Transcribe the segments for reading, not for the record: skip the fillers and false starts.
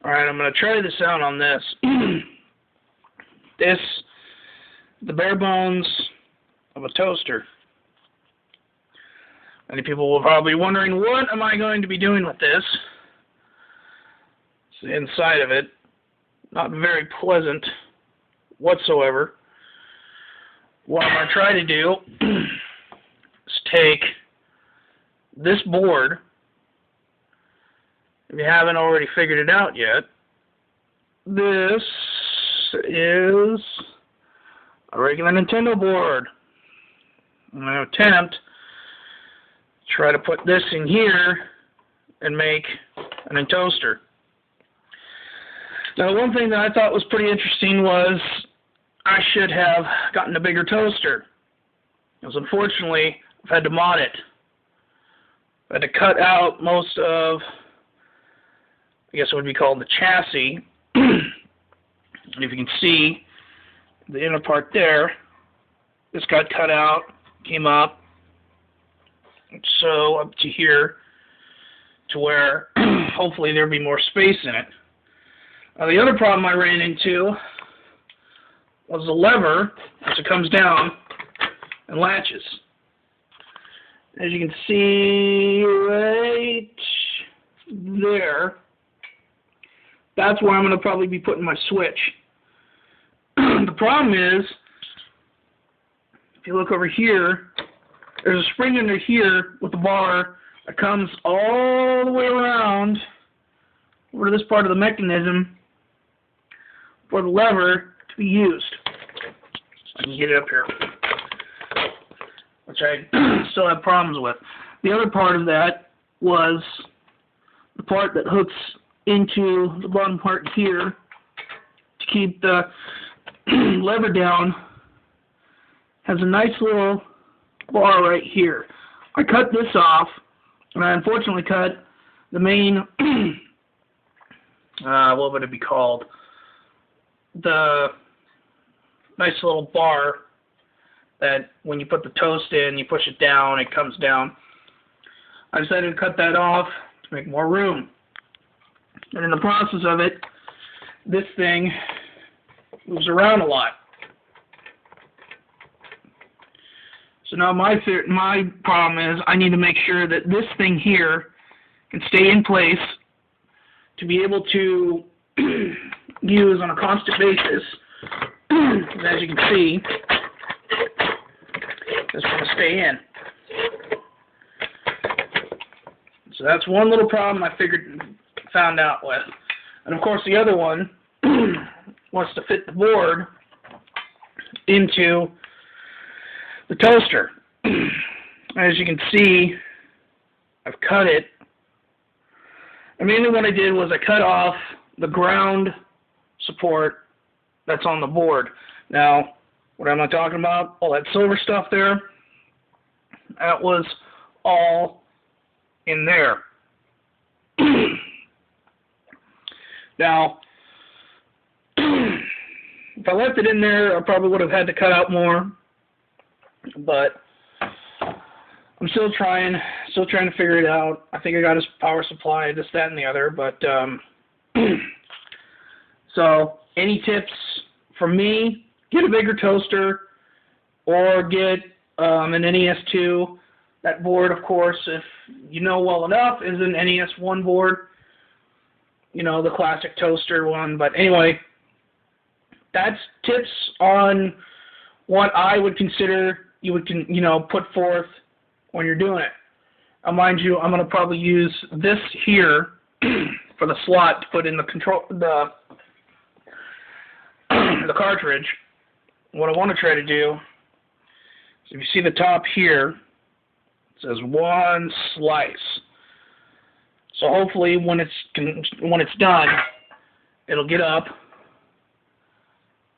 Alright, I'm going to try this out on this. This, the bare bones of a toaster. Many people will probably be wondering, what am I going to be doing with this? It's the inside of it. Not very pleasant whatsoever. What I'm going to try to do is take this board, if you haven't already figured it out yet, this is a regular Nintendo board. I'm going to attempt to try to put this in here and make a Nintoaster. Now, one thing that I thought was pretty interesting was I should have gotten a bigger toaster, because unfortunately I've had to mod it. I had to cut out most of, I guess it would be called the chassis. And if you can see the inner part there, this got cut out, came up, so up to here, to where hopefully there'll be more space in it. Now, the other problem I ran into was the lever as it comes down and latches. As you can see right there, that's where I'm going to probably be putting my switch. The problem is, if you look over here, there's a spring under here with a bar that comes all the way around over to this part of the mechanism for the lever to be used. I can get it up here, which I still have problems with. The other part of that was the part that hooks into the bottom part here to keep the lever down. Has a nice little bar right here. I cut this off, and I unfortunately cut the main, what would it be called? The nice little bar that when you put the toast in, you push it down, it comes down. I decided to cut that off to make more room. And in the process of it, this thing moves around a lot. So now my problem is I need to make sure that this thing here can stay in place to be able to use on a constant basis. And as you can see, it's going to stay in. So that's one little problem I found out with. And of course the other one wants to fit the board into the toaster. As you can see, I've cut it. And mainly what I did was I cut off the ground support that's on the board. Now, what am I talking about? All that silver stuff there, that was all in there. Now, if I left it in there, I probably would have had to cut out more. But I'm still trying to figure it out. I think I got his power supply, this, that, and the other. But so, any tips from me? Get a bigger toaster, or get an NES2. That board, of course, if you know well enough, is an NES1 board. You know, the classic toaster one. But anyway, that's tips on what I would consider you would put forth when you're doing it. Mind you, I'm going to probably use this here for the slot to put in the cartridge. What I want to try to do is, if you see the top here, it says one slice. So hopefully when it's done, it'll get up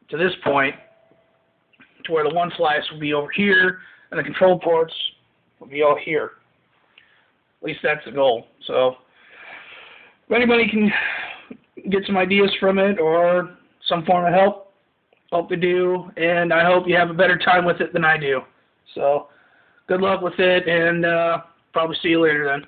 to this point, to where the one slice will be over here, and the control ports will be all here. At least that's the goal. So, if anybody can get some ideas from it, or some form of help, hope to do, and I hope you have a better time with it than I do. So, good luck with it, and probably see you later then.